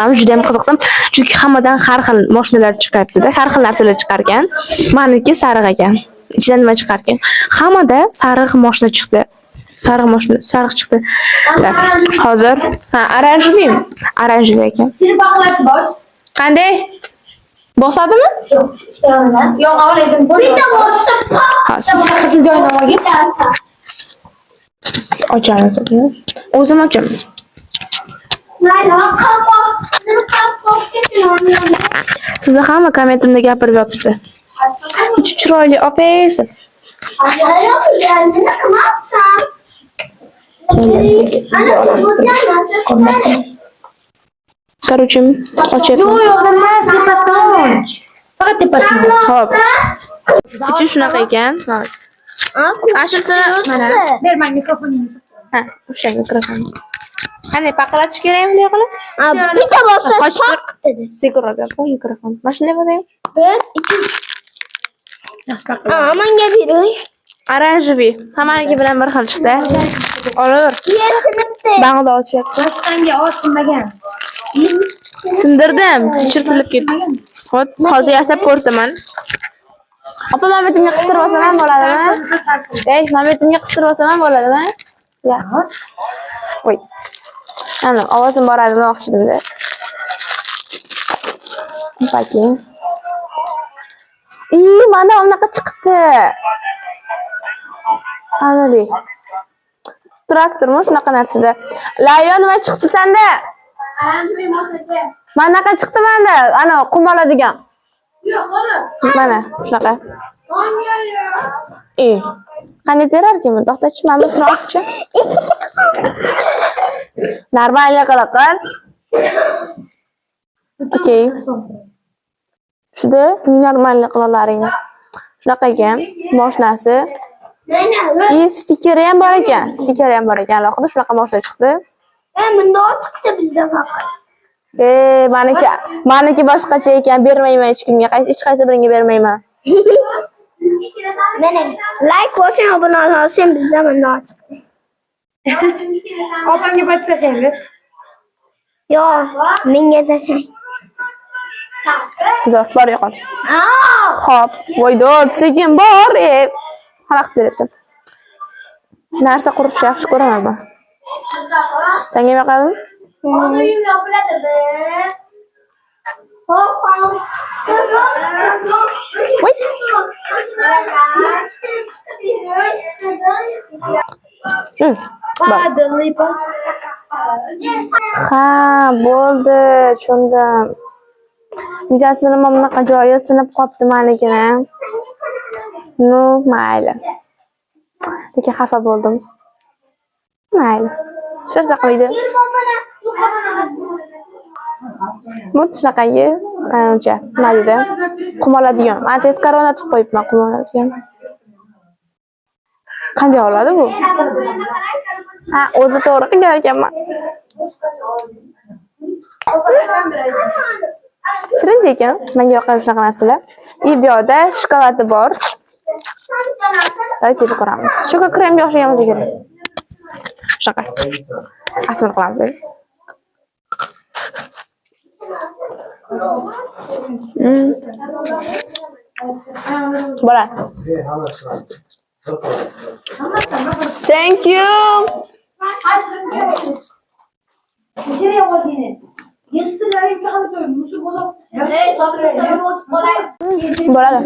Juda ham qiziqdim. Chunki hammadan har xil mashinalar chiqardi-da, har xil narsalar chiqargan. Meniki sariq ekan. Ichidan nima chiqargan? Hammada sariq mashina chiqdi. Sariq chiqdi. Hozir oranjevimi? Oranjev ekan. Qanday? Bosadimi? Yo'q, ishlayapman. Yo'q, avvaldan bitta bossa. Qizil joynomaga. Ochamiz. O'zim ochaman. Sizni hamma kommentimda gapirib yotibdi. Chiroyli opasi. Короче, ochyapman. Yo'q, emas, tepasidan. Faqat tepasidan. Xo'p. Ichi shunaqa ekan. Ashirsa mana. Ber men mikrofoningni. Ha, ushlang mikrofonni. Qanday paqalatish kerakmi bunday qilib? Bitta bossa paq dedi. Sekinroq gapir, mikrofon. Mana shunday bo'laymi? 1 2 menga bering. Oranjeviy. Hammaniki bilan bir xil chiqdi. Olur. Bang'da ochyapti. Senga osilmagan. Sindirdim, chirtilib ketdi. Xo'p, hozir yasab ko'rsaman. Opa, men betimga qistirib olsam ham bo'ladimi? Ey, men betimga qistirib olsam ham bo'ladimi? Ya. Voy. Ana, ovozim boradi demoqchidimda. Baking. Mana unaqa chiqdi. Anali. Traktormi shunaqa narsada. Layo nima chiqdi senda? Mana naqa chiqdi menda. Ana qum oladigan. Yo'q, Mana shunaqa. Qanday terarkan bu? To'xtachi, mana buni olchi. Normalniy qilaqin. Okey. Shunda normalniy qilalaring. Shunaqa ekan, mashinasi. Stikeri ham bor ekan. Alohida shunaqa mashina chiqdi. Bunda chiqdi bizda faqat. Meniki boshqacha ekan, bermayman hech kimga. Hech qaysi biringga bermayman. Mana like bosing, obuna olsang bizda bunda chiqdi. Opamga patlasanglar. Yo'q, menga tashlang. Zo'r, bor yo'qol. Xo'p, voydod, sekin bor. Xalaqit beribsan. Narsa qurishni yaxshi ko'raman men. Senga yoqadimi? Uyim yopiladi be. Ha, bo'ldi, tushundim. Mijasini nima bunaqa joyi sinib qopti menikini. No, mayli. Lekin xafa bo'ldim. Mayli. Shirsa qo'ydi. Mut shunaqangi, ancha, nima dedi? Qum oladigan. Men teskari o'rnatib qo'yibman qum oladigan. Qanday oladi bu? Ha, o'zi to'g'ri qilgan ekanman. Shirin ekan, menga yoqadi shunaqa narsalar. Bu yoqda shokoladi bor. Aytib ko'ramiz. Shoka kremga o'xshagan bo'lsa kerak. Shunaqa. Asl qilamiz. Voilà. Thank you. Bo'ladi.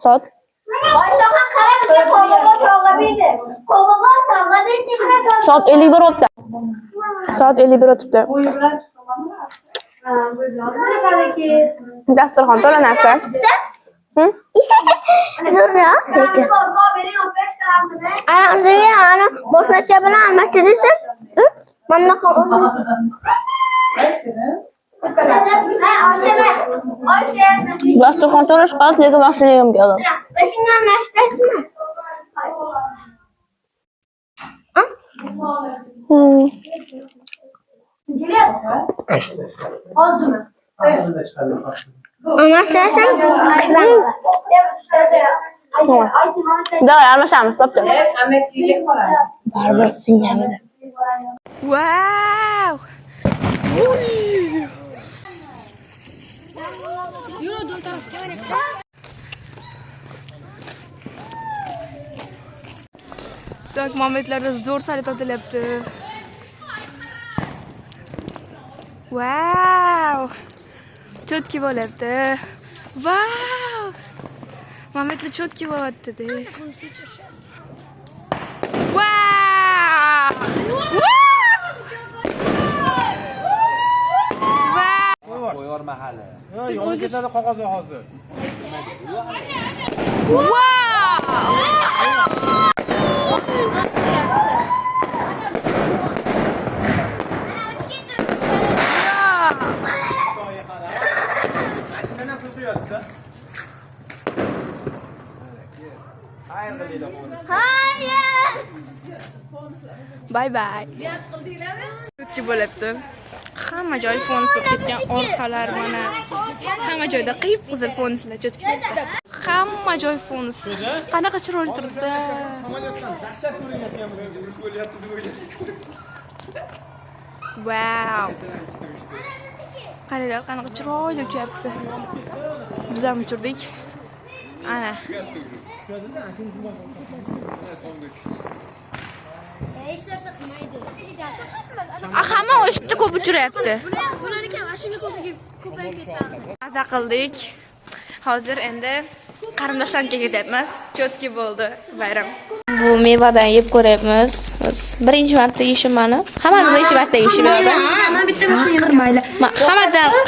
Soat. Soat 51 o'tdi. Soat 51 o'tdi. Dasturxon to'la narsa. Zo'rroq. Ana boshqacha bilan almashtirasiz? Mana Dasturxon to'la shokolad, lekin mashinam yo'q. Shunga almashtirasizmi? Hozirmi? Almashtirasizmi? Davay, almashamiz, bo'pti. Baribir singanida. Wow! Yürüdüm tarafga mana. Tak momentlarda zo'r sari totilyapti. Wow! Chotki bo'lyapti. Wow! Momentlar chotki bo'lyapti-da. Wow! Qo'yor mahali. Siz o'zingiz ketadi qog'oz hozir. Bye bye. Chotki bo'lyapti. Hamma joy fonslab ketgan, orqalar mana. Hamma joyda qiyib-qizil fonslar cho'tkizibdi. Hamma joy fons. Qanaqa chiroyli turibdi. Samolyotdan dahshat ko'rinyapti, urush bo'lyapti deb o'yladik. Wow. Qaranglar, qanaqa chiroyli uchyapti. Biz ham uchirdik. Ana. Hech narsa qilmaydi. Hamma o'shda ko'p uchiryapti. Bularniki mana shunga ko'payib ketadi. Maza qildik. Hozir endi qarindoshlarga ketyapmiz. Chotki bo'ldi bayram. Bu mevadan yeb ko'ryapmiz. Birinchi marta yeyishim mani. Hammamiz birinchi marta yeyishib yo'qda. Men bitta mashina qirmaylar.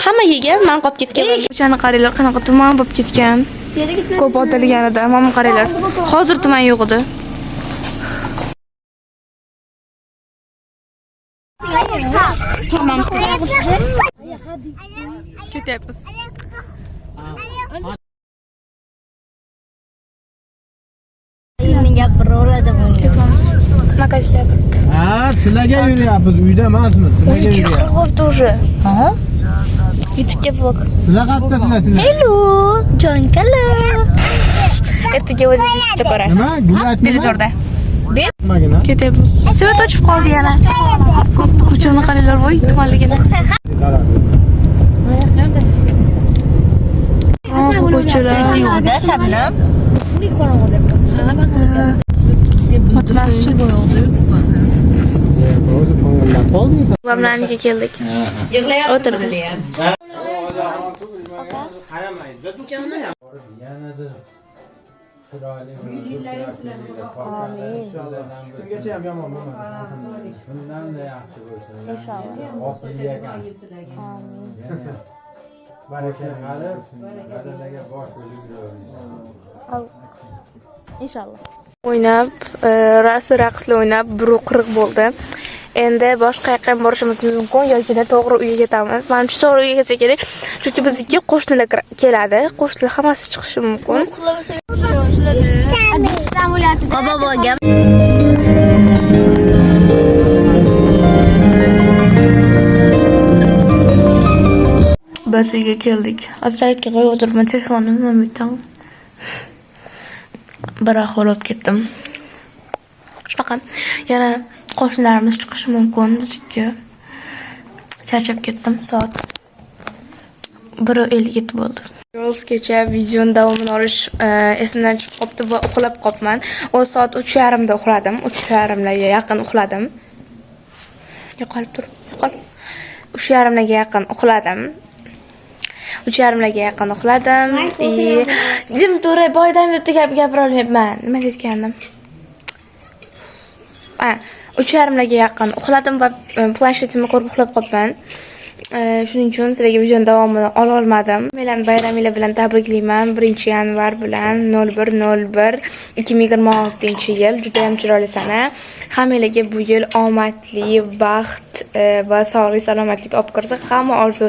Hamma yegan, men qolib ketgan. O'shani qaranglar, qanaqa tuman bo'lib ketgan. Ko'p otilganida, mana qaranglar. Hozir tuman yo'q edi. Hammamiz ketyapmiz. Elimning gapira oladi bunga. Makaslar. Ha, sizlarga yuryapmiz, uyda emasmiz. Sizlarga yuryapmiz. Bo'ldi уже. Ha? YouTube'ga vlog. Sizlar qayerdasizlar sizlar? Hello, jon kala. Ertaga o'zingiz ishda ko'rasiz. Nima? Gullat Televizorda. Magina. Ketyapmiz. Svet ochib qoldi yana. Qachonni qaranglar, voy tumanligini. Yo'qda Shabnam. Uning qorong'ida. Mamlaniga keldik. O'tirdik. Bungacha ham yomon bo'lmadi. Bundan-da yaxshi bo'lsin. İnşallah. Oxiriga ekan. Amin. Baraka qilib, badalarga bosh bo'lib yuradi. İnşallah. O'ynab, raqslar o'ynab, 1:40 bo'ldi. Endi boshqa yoqqa ham borishimiz mumkin yoki to'g'ri uyga ketamiz. Menimcha to'g'ri uyga ketsa kerak, chunki bizniki qo'shnilar keladi. Qo'shnilar hammasi chiqishi mumkin. Baba bo'lgan. Biz uyga keldik. Azrailga qo'yib o'tiribman telefonimni bitam. Bir ahvol olib ketdim. Shunaqa yana qo'shnilarimiz chiqishi mumkin bizga. Charchab ketdim. Soat 1:57 bo'ldi. Girls kecha videoning davomini olish esimdan chiqib qopti va uxlab qopman. O soat 3:30 da uxladim. 3:30larga yaqin uxladim. Yo'qolib tur. Yo'qol. 3:30larga yaqin uxladim. 3:30larga yaqin uxladim. Jim to'ra boydan yurtga gapira olmayapman. Nima deyotgandim? 3:30larga yaqin uxladim va planshetimni ko'rib uxlab qoldim. Shuning uchun sizlarga videoning davomini ola olmadim. Melarni bayramingiz bilan tabriklayman. 1-yanvar bilan 01/01/2026-yil juda ham chiroyli sana. Hammangizga bu yil omadli, baxt va sog'lik, salomatlik olib kirsa, hamma orzu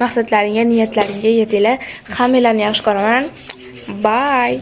maqsadlaringga, niyatlaringga yetinglar. Hammanglarni yaxshi ko'raman. Bye.